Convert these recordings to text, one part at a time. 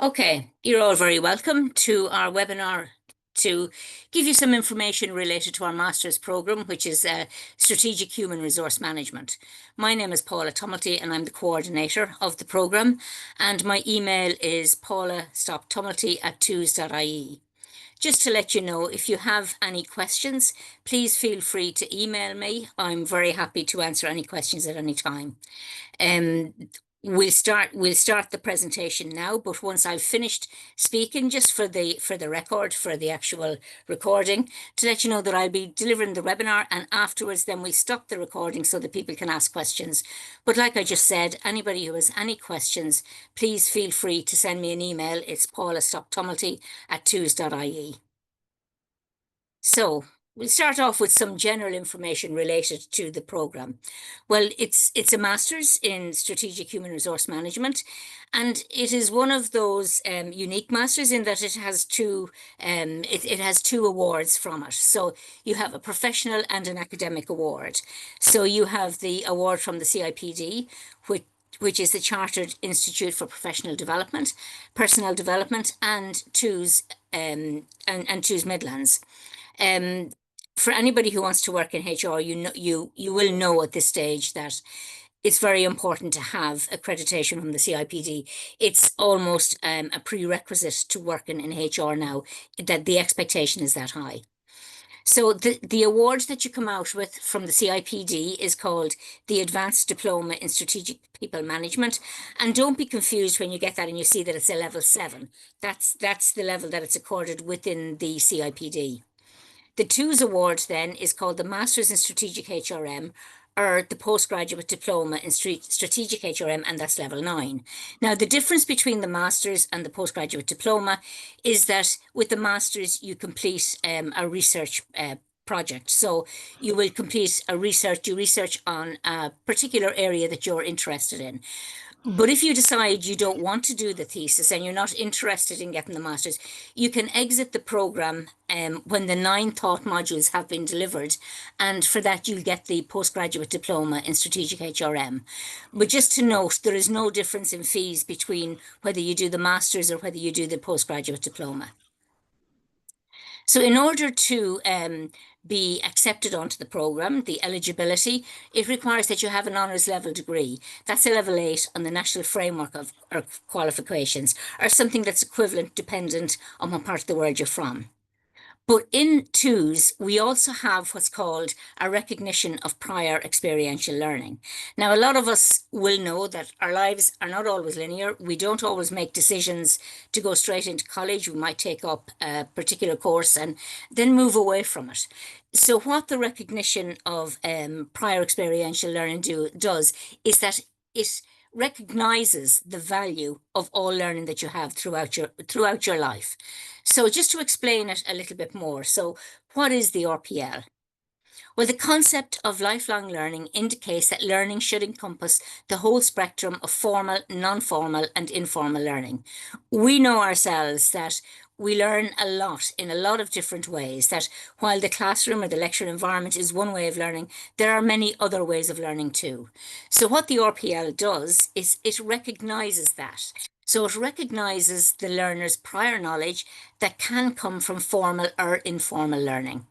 Okay, you're all very welcome to our webinar to give you some information related to our master's program, which is Strategic Human Resource Management. My name is Paula Tumilty and I'm the coordinator of the program, and my email is paula.tumilty@tus.ie. Just to let you know, if you have any questions, please feel free to email me. I'm very happy to answer any questions at any time. Um, we'll start the presentation now, but once I've finished speaking, just for the record, for the actual recording, to let you know that I'll be delivering the webinar, and afterwards then we stop the recording so that people can ask questions. But like I just said, anybody who has any questions, please feel free to send me an email. It's paula.tumilty@tus.ie. So we'll start off with some general information related to the program. Well, it's a master's in strategic human resource management, and it is one of those unique masters in that it has two awards from it. So you have a professional and an academic award. So you have the award from the CIPD, which is the Chartered Institute for Professional Development, Personnel Development, and TUS TUS Midlands. For anybody who wants to work in HR, you will know at this stage that it's very important to have accreditation from the CIPD. It's almost a prerequisite to working in HR now, that the expectation is that high. So the award that you come out with from the CIPD is called the Advanced Diploma in Strategic People Management. And don't be confused when you get that and you see that it's a level 7. That's the level that it's accorded within the CIPD. The TUS award then is called the Masters in Strategic HRM, or the Postgraduate Diploma in Strategic HRM, and that's level 9. Now, the difference between the Masters and the Postgraduate Diploma is that with the Masters, you complete a research project. So you will complete you research on a particular area that you're interested in. But if you decide you don't want to do the thesis and you're not interested in getting the master's, you can exit the program when the 9 thought modules have been delivered. And for that, you'll get the postgraduate diploma in strategic HRM. But just to note, there is no difference in fees between whether you do the master's or whether you do the postgraduate diploma. So in order to be accepted onto the program, the eligibility, it requires that you have an honours level degree. That's a level 8 on the National Framework of Qualifications, or something that's equivalent dependent on what part of the world you're from. But in TUS, we also have what's called a recognition of prior experiential learning. Now, a lot of us will know that our lives are not always linear. We don't always make decisions to go straight into college. We might take up a particular course and then move away from it. So what the recognition of prior experiential learning does is that it recognizes the value of all learning that you have throughout your life. So just to explain it a little bit more, so what is the RPL? Well, the concept of lifelong learning indicates that learning should encompass the whole spectrum of formal, non-formal, and informal learning. We know ourselves that we learn a lot in a lot of different ways, that while the classroom or the lecture environment is one way of learning, there are many other ways of learning too. So what the RPL does is it recognizes that. So it recognizes the learner's prior knowledge that can come from formal or informal learning.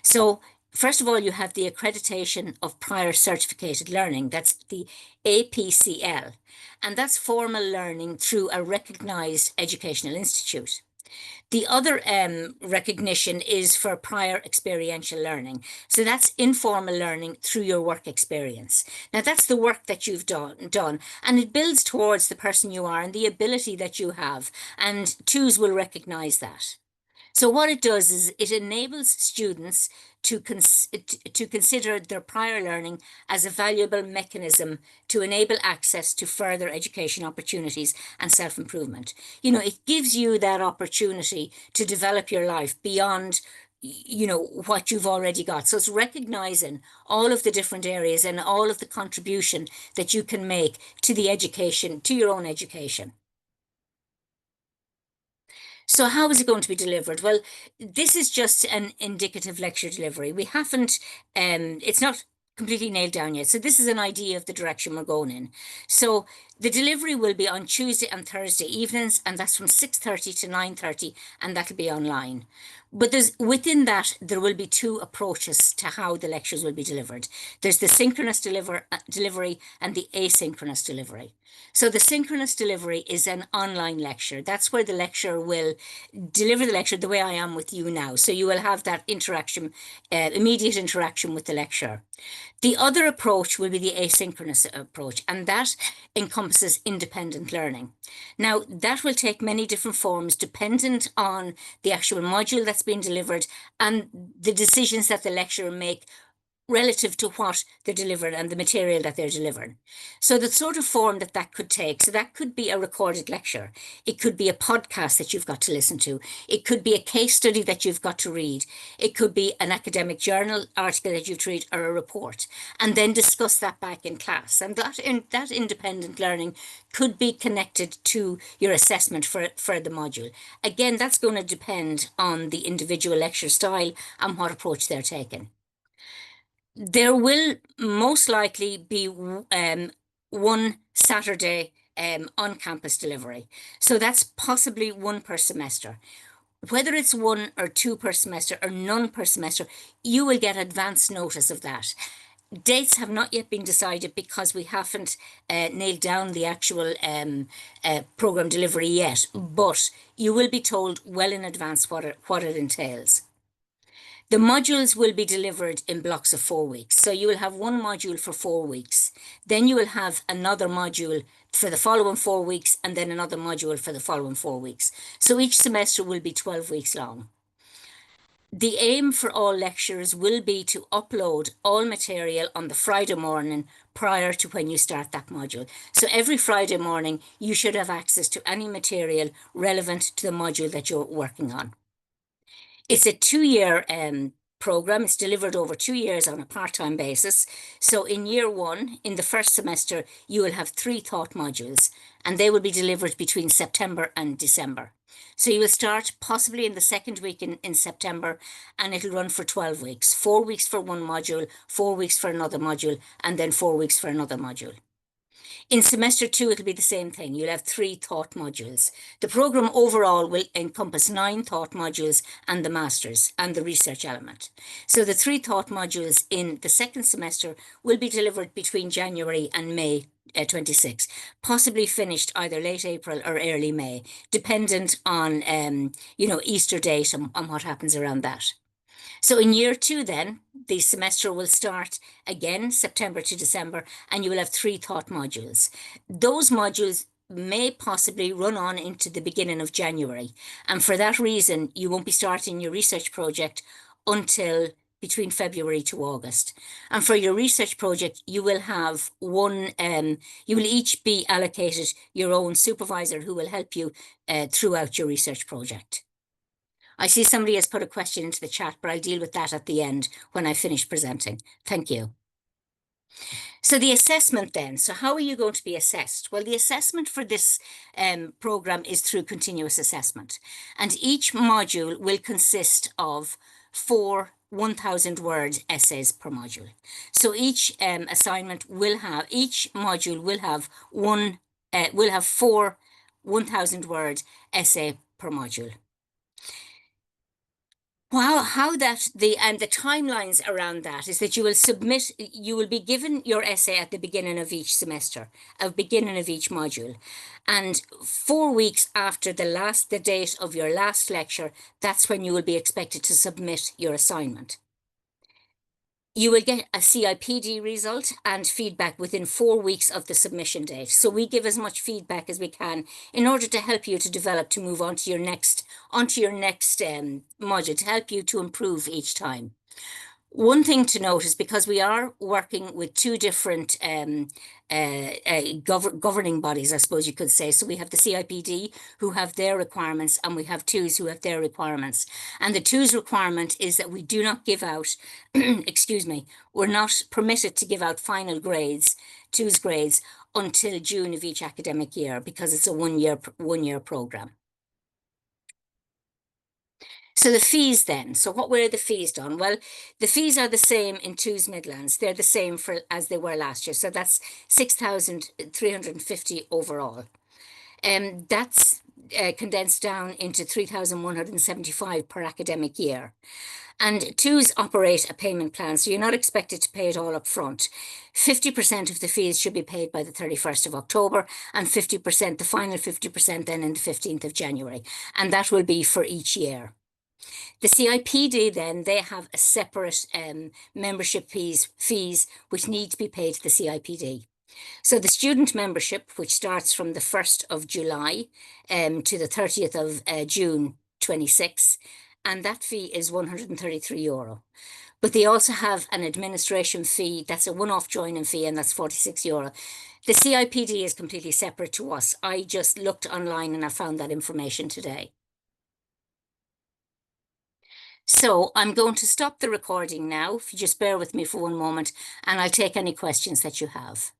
So first of all, you have the accreditation of prior certificated learning. That's the APCL. And that's formal learning through a recognized educational institute. The other recognition is for prior experiential learning. So that's informal learning through your work experience. Now that's the work that you've done, and it builds towards the person you are and the ability that you have, and TUS will recognize that. So what it does is it enables students to consider their prior learning as a valuable mechanism to enable access to further education opportunities and self-improvement. You know, it gives you that opportunity to develop your life beyond, you know, what you've already got. So it's recognizing all of the different areas and all of the contribution that you can make to the education, to your own education. So how is it going to be delivered? Well, this is just an indicative lecture delivery. We haven't, it's not completely nailed down yet. So this is an idea of the direction we're going in. So The delivery will be on Tuesday and Thursday evenings, and that's from 6:30 to 9:30, and that'll be online. But within that, there will be two approaches to how the lectures will be delivered. There's the synchronous delivery and the asynchronous delivery. So the synchronous delivery is an online lecture. That's where the lecturer will deliver the lecture the way I am with you now. So you will have that interaction, immediate interaction with the lecturer. The other approach will be the asynchronous approach, and that encompasses independent learning. Now, that will take many different forms dependent on the actual module that's being delivered and the decisions that the lecturer make relative to what they're delivering and the material that they're delivering. So the sort of form that could take, so that could be a recorded lecture. It could be a podcast that you've got to listen to. It could be a case study that you've got to read. It could be an academic journal article that you've to read or a report, and then discuss that back in class. And that independent learning could be connected to your assessment for the module. Again, that's going to depend on the individual lecture style and what approach they're taking. There will most likely be one Saturday on-campus delivery. So that's possibly one per semester. Whether it's one or two per semester or none per semester, you will get advance notice of that. Dates have not yet been decided because we haven't nailed down the actual program delivery yet, but you will be told well in advance what it entails. The modules will be delivered in blocks of 4 weeks. So you will have one module for 4 weeks. Then you will have another module for the following 4 weeks, and then another module for the following 4 weeks. So each semester will be 12 weeks long. The aim for all lecturers will be to upload all material on the Friday morning prior to when you start that module. So every Friday morning, you should have access to any material relevant to the module that you're working on. It's a 2-year program. It's delivered over 2 years on a part-time basis. So in year one, in the first semester, you will have 3 taught modules, and they will be delivered between September and December. So you will start possibly in the second week in September, and it'll run for 12 weeks, 4 weeks for one module, 4 weeks for another module, and then 4 weeks for another module. In semester 2, it'll be the same thing. You'll have 3 taught modules. The program overall will encompass 9 taught modules and the masters and the research element. So the 3 taught modules in the second semester will be delivered between January and May 26, possibly finished either late April or early May, dependent on Easter date and what happens around that. So in year 2 then, the semester will start again, September to December, and you will have 3 taught modules. Those modules may possibly run on into the beginning of January. And for that reason, you won't be starting your research project until between February to August. And for your research project, you will have you will each be allocated your own supervisor who will help you throughout your research project. I see somebody has put a question into the chat, but I'll deal with that at the end when I finish presenting. Thank you. So the assessment then, so how are you going to be assessed? Well, the assessment for this program is through continuous assessment. And each module will consist of 4 1,000-word essays per module. So each assignment will have, each module will have 4 1,000-word essay per module. Wow, how that the timelines around that is that you will be given your essay at the beginning of each semester, beginning of each module. And 4 weeks after the date of your last lecture, that's when you will be expected to submit your assignment. You will get a CIPD result and feedback within 4 weeks of the submission date. So we give as much feedback as we can in order to help you to develop, to move on to your next module, to help you to improve each time. One thing to note is because we are working with 2 different governing bodies, I suppose you could say. So we have the CIPD who have their requirements, and we have TUS who have their requirements. And the TUS requirement is that we do not give out, excuse me, we're not permitted to give out final grades, TUS grades, until June of each academic year because it's a one-year program. So the fees then, so what were the fees done? Well, the fees are the same in TUS Midlands. They're the same for as they were last year. So that's 6,350 overall. That's condensed down into 3,175 per academic year. And TUS operate a payment plan, so you're not expected to pay it all up front. 50% of the fees should be paid by the 31st of October, and 50%, the final 50% then in the 15th of January. And that will be for each year. The CIPD then, they have a separate membership fees which need to be paid to the CIPD. So the student membership, which starts from the 1st of July to the 30th of June 26, and that fee is €133. But they also have an administration fee, that's a one-off joining fee, and that's €46. The CIPD is completely separate to us. I just looked online and I found that information today. So I'm going to stop the recording now, if you just bear with me for one moment, and I'll take any questions that you have.